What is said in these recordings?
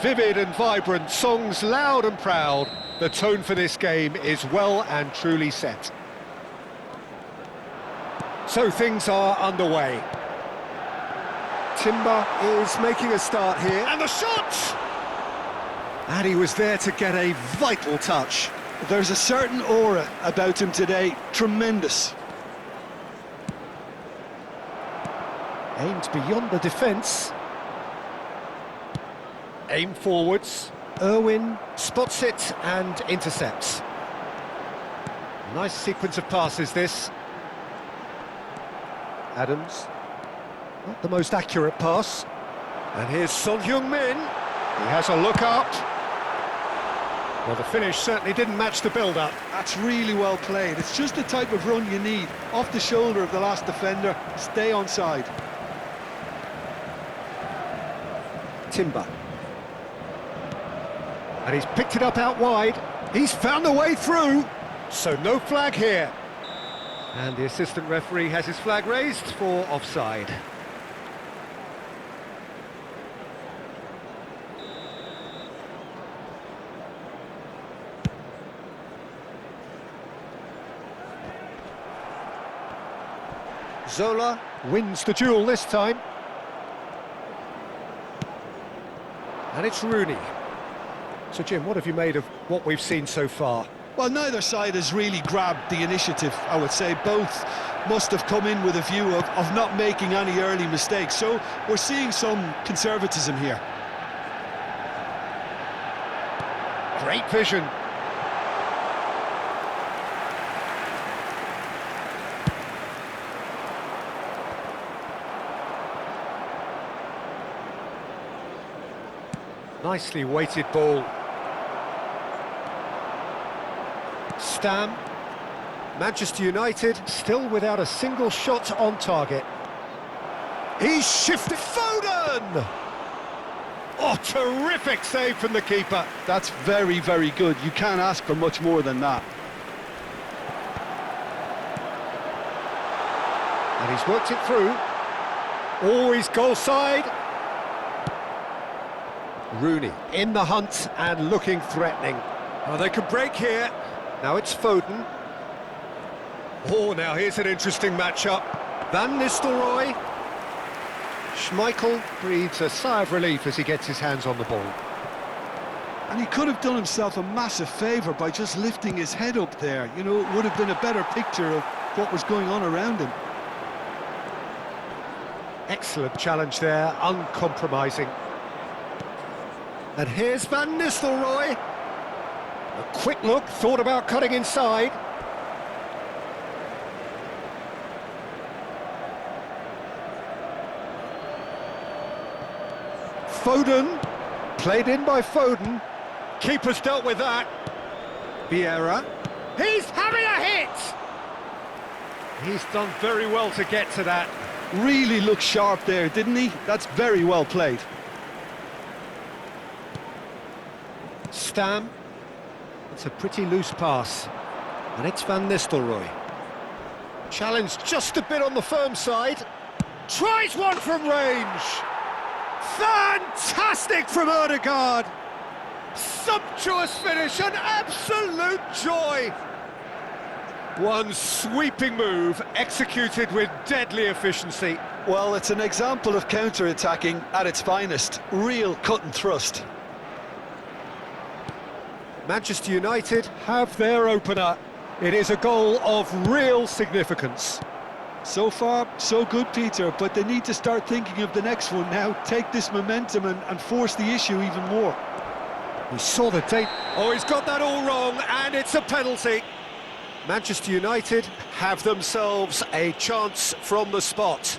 vivid and vibrant, songs loud and proud. The tone for this game is well and truly set. So things are underway. Timber is making a start here. And the shot! And he was there to get a vital touch. There's a certain aura about him today. Tremendous. Aimed beyond the defence. Aim forwards. Irwin spots it and intercepts. Nice sequence of passes, this. Adams. Not the most accurate pass. And here's Son Heung-min. He has a look up. Well, the finish certainly didn't match the build-up. That's really well played. It's just the type of run you need. Off the shoulder of the last defender, stay onside. Timber. And he's picked it up out wide. He's found a way through. So no flag here. And the assistant referee has his flag raised for offside. Zola wins the duel this time. And it's Rooney. So, Jim, what have you made of what we've seen so far? Well, neither side has really grabbed the initiative, I would say. Both must have come in with a view of not making any early mistakes. So we're seeing some conservatism here. Great vision. Nicely weighted ball. Stam. Manchester United still without a single shot on target. He's shifted. Foden! Oh, terrific save from the keeper. That's very, very good. You can't ask for much more than that. And he's worked it through. Always goal side. Rooney in the hunt and looking threatening. Oh, they could break here. Now it's Foden. Oh, now here's an interesting matchup. Van Nistelrooy. Schmeichel breathes a sigh of relief as he gets his hands on the ball. And he could have done himself a massive favour by just lifting his head up there. You know, it would have been a better picture of what was going on around him. Excellent challenge there, uncompromising. And here's Van Nistelrooy. A quick look, thought about cutting inside. Foden, played in by Foden. Keeper's dealt with that. Vieira. He's having a hit! He's done very well to get to that. Really looked sharp there, didn't he? That's very well played. Stam. It's a pretty loose pass. And it's Van Nistelrooy. Challenged just a bit on the firm side. Tries one from range. Fantastic from Odegaard. Sumptuous finish, an absolute joy. One sweeping move, executed with deadly efficiency. Well, it's an example of counter-attacking at its finest. Real cut and thrust. Manchester United have their opener. It is a goal of real significance. So far, so good, Peter, but they need to start thinking of the next one now. Take this momentum and force the issue even more. He saw the date. Oh, he's got that all wrong, and it's a penalty. Manchester United have themselves a chance from the spot.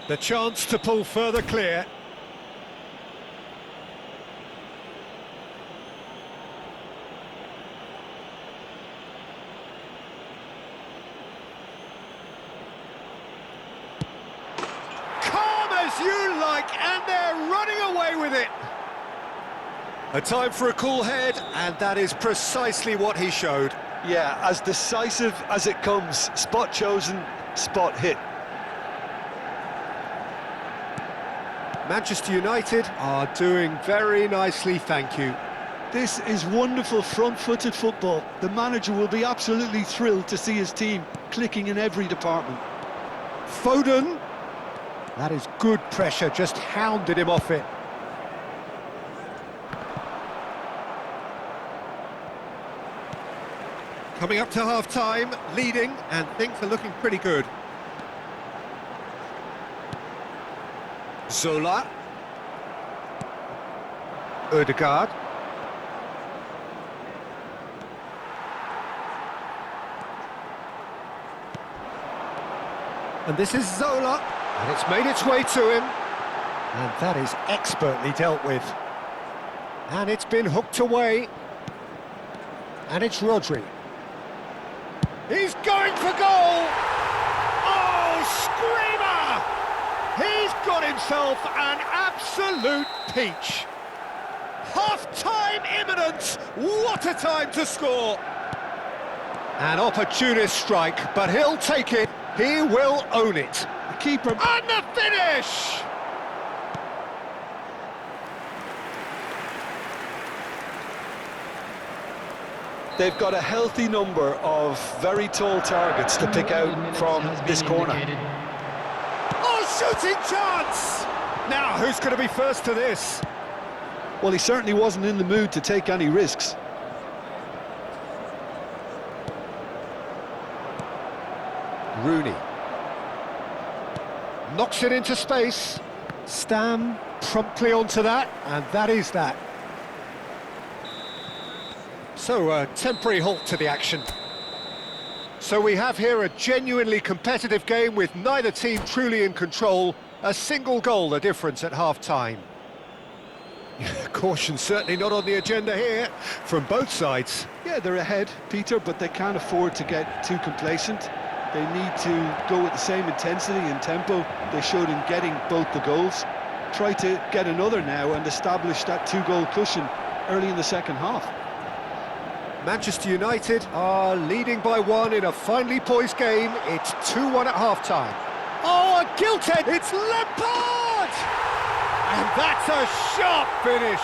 The chance to pull further clear. As you like, and they're running away with it. A time for a cool head, and that is precisely what he showed. Yeah, as decisive as it comes. Spot chosen, spot hit. Manchester United are doing very nicely, thank you. This is wonderful front-footed football. The manager will be absolutely thrilled to see his team clicking in every department. Foden. That is good pressure, just hounded him off it. Coming up to half-time, leading, and things are looking pretty good. Zola. Ødegaard. And this is Zola, and it's made its way to him. And that is expertly dealt with. And it's been hooked away. And it's Rodri. He's going for goal! Oh, screamer! He's got himself an absolute peach. Half-time imminent! What a time to score! An opportunist strike, but he'll take it. He will own it. The keeper... And the finish! They've got a healthy number of very tall targets to pick out from this corner. Oh, shooting chance! Now, who's going to be first to this? Well, he certainly wasn't in the mood to take any risks. Rooney. Knocks it into space. Stam promptly onto that, and that is that. So, a temporary halt to the action. So we have here a genuinely competitive game with neither team truly in control. A single goal the difference at half-time. Caution certainly not on the agenda here from both sides. Yeah, they're ahead, Peter, but they can't afford to get too complacent. They need to go with the same intensity and tempo they showed in getting both the goals. Try to get another now and establish that two-goal cushion early in the second half. Manchester United are leading by one in a finely poised game. It's 2-1 at half-time. Oh, a gilt-edge! It's Lampard! And that's a sharp finish.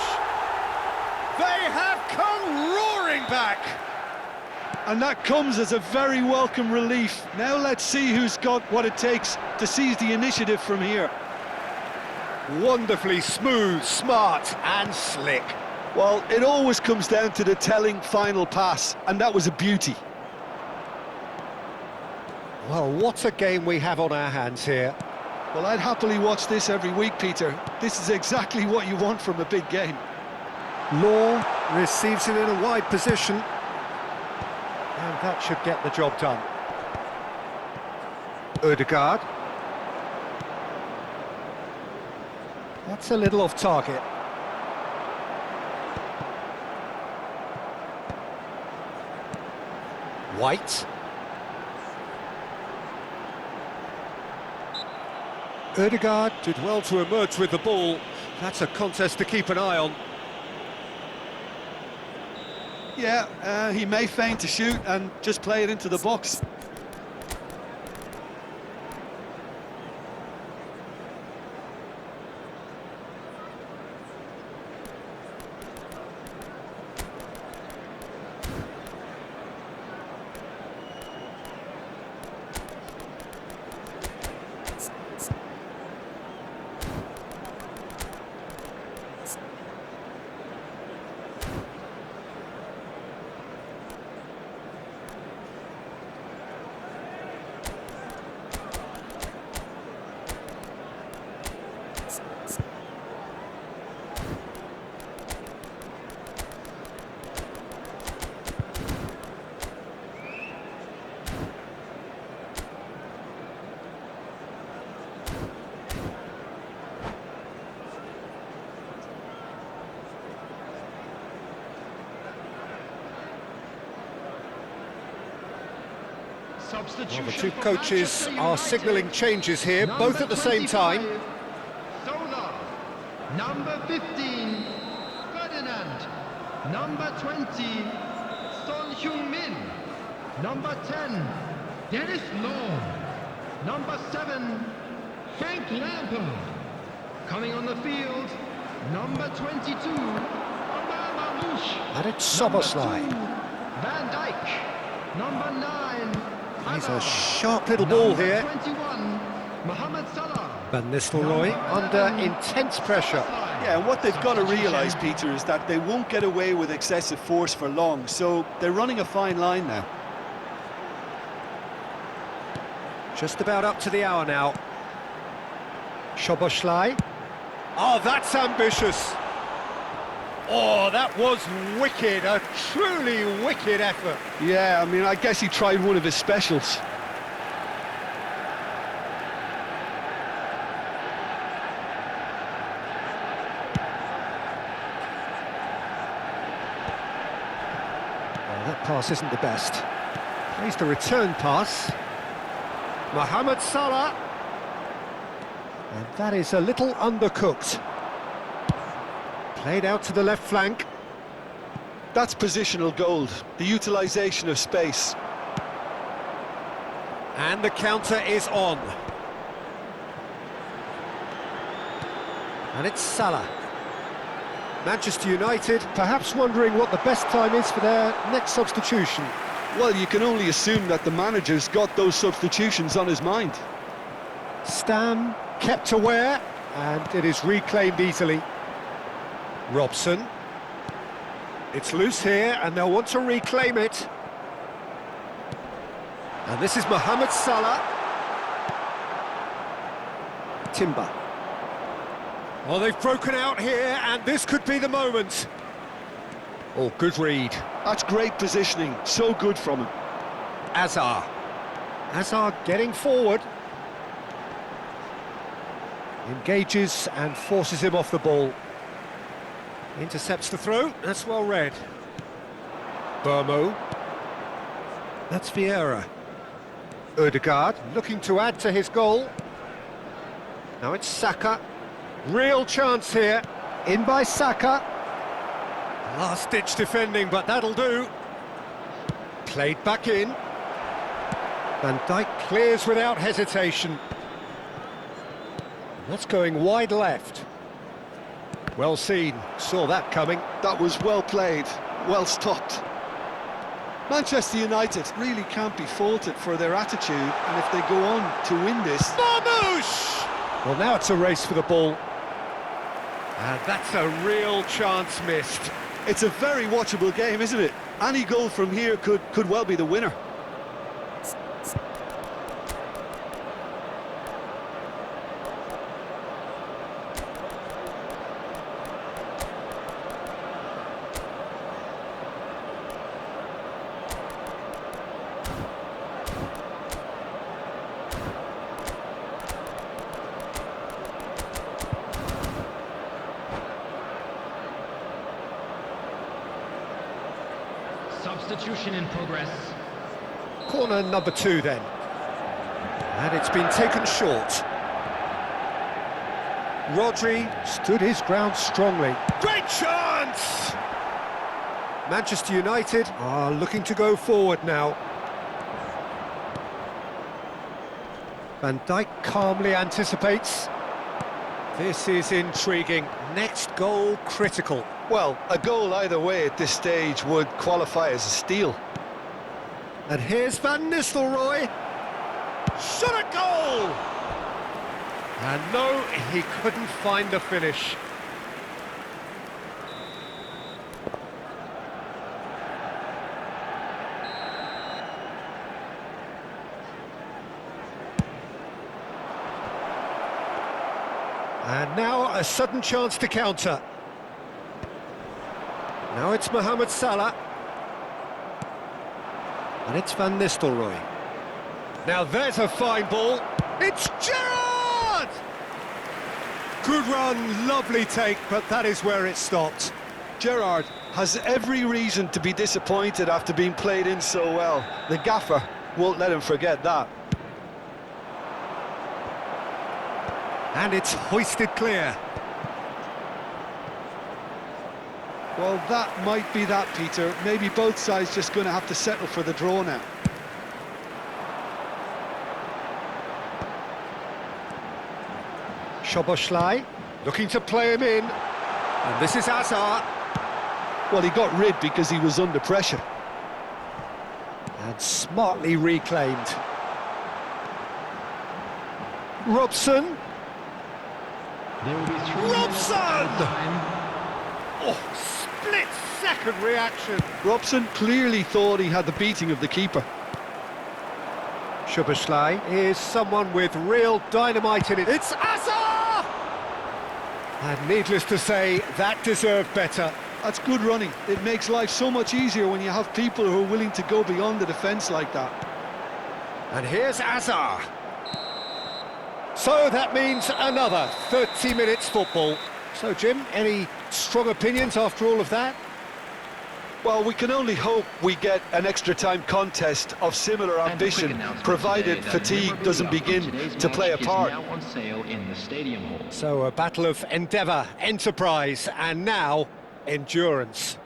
They have come roaring back. And that comes as a very welcome relief. Now let's see who's got what it takes to seize the initiative from here. Wonderfully smooth, smart and slick. Well, it always comes down to the telling final pass, and that was a beauty. Well, what a game we have on our hands here. Well, I'd happily watch this every week, Peter. This is exactly what you want from a big game. Law receives it in a wide position. And that should get the job done. Ødegaard. That's a little off target. White. Ødegaard did well to emerge with the ball. That's a contest to keep an eye on. Yeah, he may feign to shoot and just play it into the box. Well, the two coaches are signalling changes here, both at the same time. Zola. Number 15, Ferdinand. Number 20, Son Heung-min. Number 10, Dennis Law. Number 7, Frank Lampard. Coming on the field, number 22, Omar Mamouche. And it's Number Szoboszlai. 2, Van Dijk. Number 9, He's a Hazard. sharp little ball Number here. 21, Mohamed Salah. Van Nistelrooy under intense pressure. Yeah, and what they've got to realise, Peter, is that they won't get away with excessive force for long, so they're running a fine line now. Just about up to the hour now. Szoboszlai. Oh, that's ambitious. Oh, that was wicked, a truly wicked effort. Yeah, I mean, I guess he tried one of his specials. Well, that pass isn't the best. Plays the return pass. Mohamed Salah. And that is a little undercooked. Played out to the left flank. That's positional gold, the utilisation of space. And the counter is on. And it's Salah. Manchester United perhaps wondering what the best time is for their next substitution. Well, you can only assume that the manager's got those substitutions on his mind. Stam kept aware, and it is reclaimed easily. Robson. It's loose here, and they'll want to reclaim it. And this is Mohamed Salah. Timber. Well, they've broken out here, and this could be the moment. Oh, good read. That's great positioning, so good from him. Hazard. Hazard getting forward. Engages and forces him off the ball. Intercepts the throw, that's well read. Burmo. That's Vieira. Ødegaard looking to add to his goal. Now it's Saka. Real chance here. In by Saka. Last-ditch defending, but that'll do. Played back in. Van Dijk clears without hesitation. That's going wide left. Well seen, saw that coming. That was well played, well stopped. Manchester United really can't be faulted for their attitude, and if they go on to win this... Mamouche! Well, now it's a race for the ball. And that's a real chance missed. It's a very watchable game, isn't it? Any goal from here could well be the winner. Substitution in progress. Corner number 2 then. And it's been taken short. Rodri stood his ground strongly. Great chance! Manchester United are looking to go forward now. Van Dijk calmly anticipates. This is intriguing. Next goal critical. Well, a goal either way at this stage would qualify as a steal. And here's Van Nistelrooy. Shot a goal! And no, he couldn't find the finish. And now a sudden chance to counter. Now it's Mohamed Salah. And it's Van Nistelrooy. Now there's a fine ball. It's Gerrard! Good run, lovely take, but that is where it stopped. Gerrard has every reason to be disappointed after being played in so well. The gaffer won't let him forget that. And it's hoisted clear. Well, that might be that, Peter. Maybe both sides just going to have to settle for the draw now. Szoboszlai. Looking to play him in. And this is Hazard. Well, he got rid because he was under pressure. And smartly reclaimed. Robson. There will be 3 minutes Robson! added time. Oh, split-second reaction. Robson clearly thought he had the beating of the keeper. Szoboszlai is someone with real dynamite in it. It's Hazard! And needless to say, that deserved better. That's good running. It makes life so much easier when you have people who are willing to go beyond the defence like that. And here's Hazard. So that means another 30 minutes football. So, Jim, any strong opinions after all of that? Well, we can only hope we get an extra time contest of similar And a quick ambition, announcement provided today that fatigue memorabilia doesn't of begin today's to play a match is part. now on sale in the stadium hall. So a battle of endeavour, enterprise, and now endurance.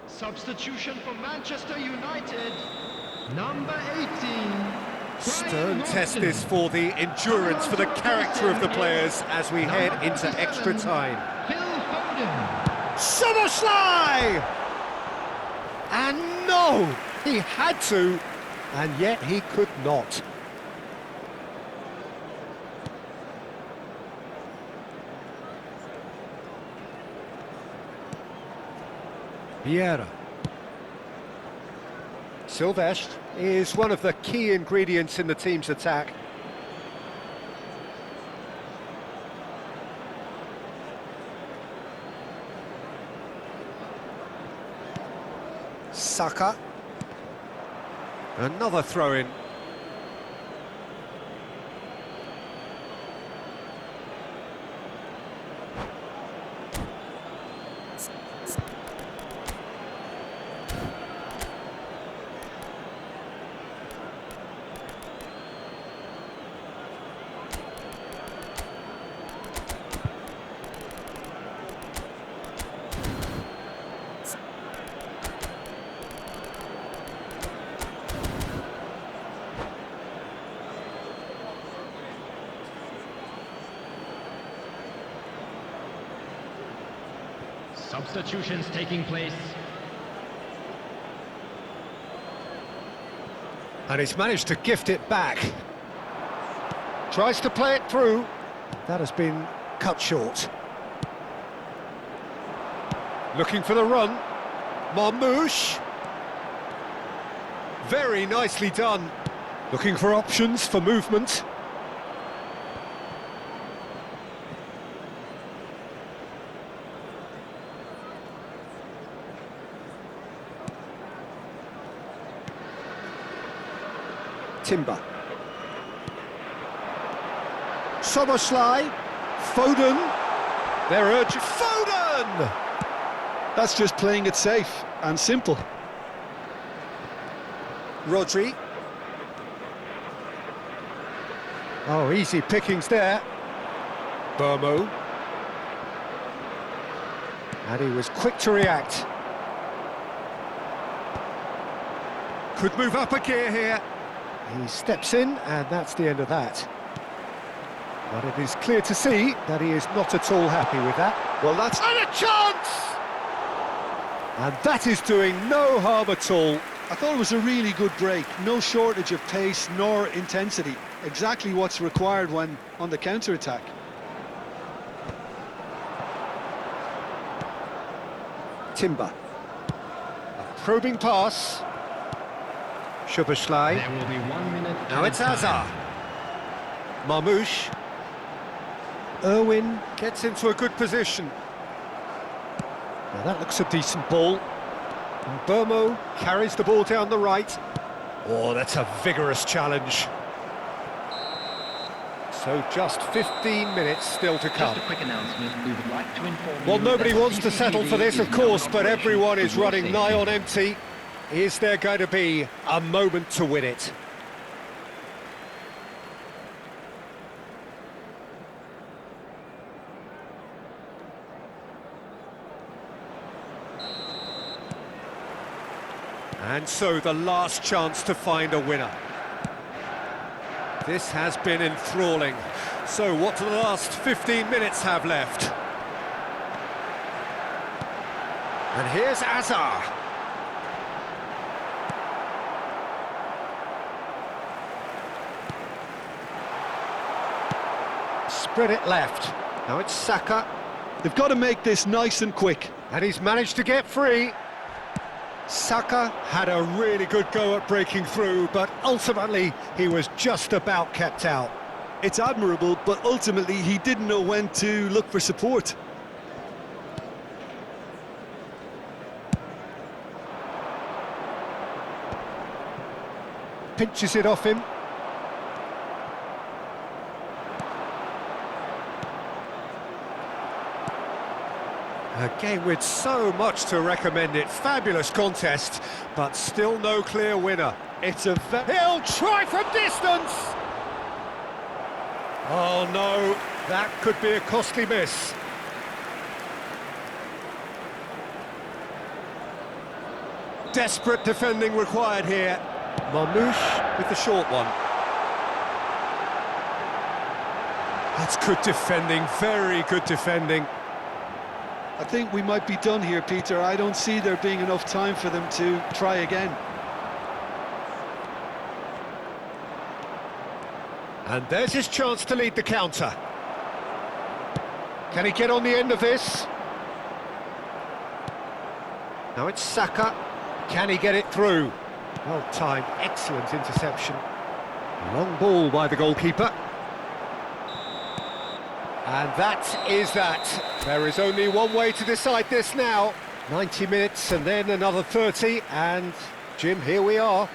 Substitution for Manchester United, number 18. Stern test this for the endurance, for the character of the players as we head into extra time. Phil Foden. Szoboszlai! And no, he had to, and yet he could not. Vieira. Silvestre is one of the key ingredients in the team's attack. Saka. Another throw-in. Substitutions taking place. And he's managed to gift it back. Tries to play it through. That has been cut short. Looking for the run. Marmoush. Very nicely done. Looking for options for movement. Timber. Szoboszlai. Foden. They're urgent. Foden! That's just playing it safe and simple. Rodri. Oh, easy pickings there. Burmo. And he was quick to react. Could move up a gear here. He steps in, and that's the end of that. But it is clear to see that he is not at all happy with that. Well, that's... And a chance! And that is doing no harm at all. I thought it was a really good break. No shortage of pace nor intensity. Exactly what's required when on the counter-attack. Timber. A probing pass. Szoboszlai. There will be 1 minute. Now it's added time. Hazard. Marmoush. Irwin gets into a good position. Now that looks a decent ball. And Burmo carries the ball down the right. Oh, that's a vigorous challenge. So just 15 minutes still to come. Just a quick announcement. We would like to inform Well, you nobody that wants to CCTV settle for this, is of now course, in but operation everyone is for your running safety. nigh on empty. Is there going to be a moment to win it? And so the last chance to find a winner. This has been enthralling. So what do the last 15 minutes have left? And here's Azar. Spread it left. Now it's Saka. They've got to make this nice and quick. And he's managed to get free. Saka had a really good go at breaking through, but ultimately he was just about kept out. It's admirable, but ultimately he didn't know when to look for support. Pinches it off him. A game with so much to recommend it. Fabulous contest, but still no clear winner. It's a he'll try from distance! Oh no, that could be a costly miss. Desperate defending required here. Marmouche with the short one. That's good defending, very good defending. I think we might be done here, Peter. I don't see there being enough time for them to try again. And there's his chance to lead the counter. Can he get on the end of this? Now it's Saka. Can he get it through? Well timed, excellent interception. Long ball by the goalkeeper. And that is that. There is only one way to decide this now. 90 minutes and then another 30, and Jim, here we are.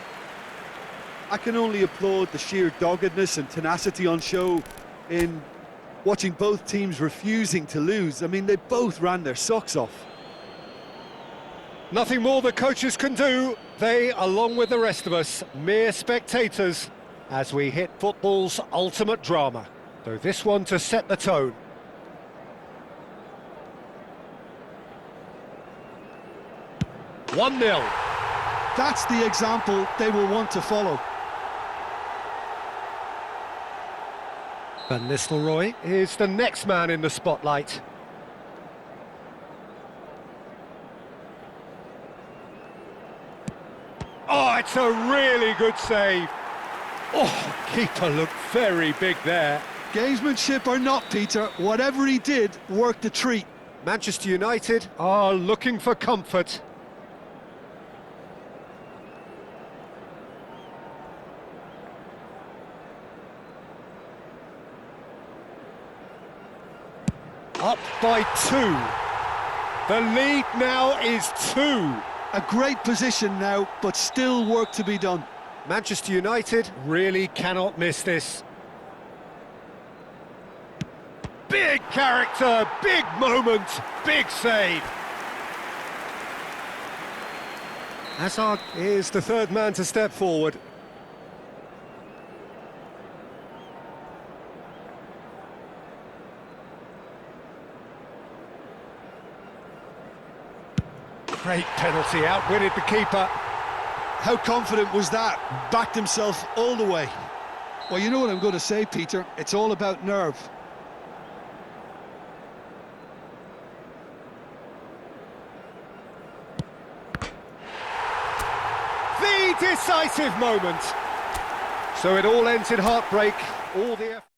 I can only applaud the sheer doggedness and tenacity on show in watching both teams refusing to lose. I mean, they both ran their socks off. Nothing more the coaches can do. They, along with the rest of us, mere spectators, as we hit football's ultimate drama. So this one to set the tone. One 0. That's the example they will want to follow. Van Nistelrooy is the next man in the spotlight. Oh, it's a really good save. Oh, keeper looked very big there. Gamesmanship or not, Peter, whatever he did worked a treat. Manchester United are looking for comfort. Up by 2. The lead now is 2. A great position now, but still work to be done. Manchester United really cannot miss this. Big character, big moment, big save. Hazard is the third man to step forward. Great penalty, outwitted the keeper. How confident was that? Backed himself all the way. Well, you know what I'm going to say, Peter. It's all about nerve. The decisive moment. So it all ends in heartbreak. All the effort.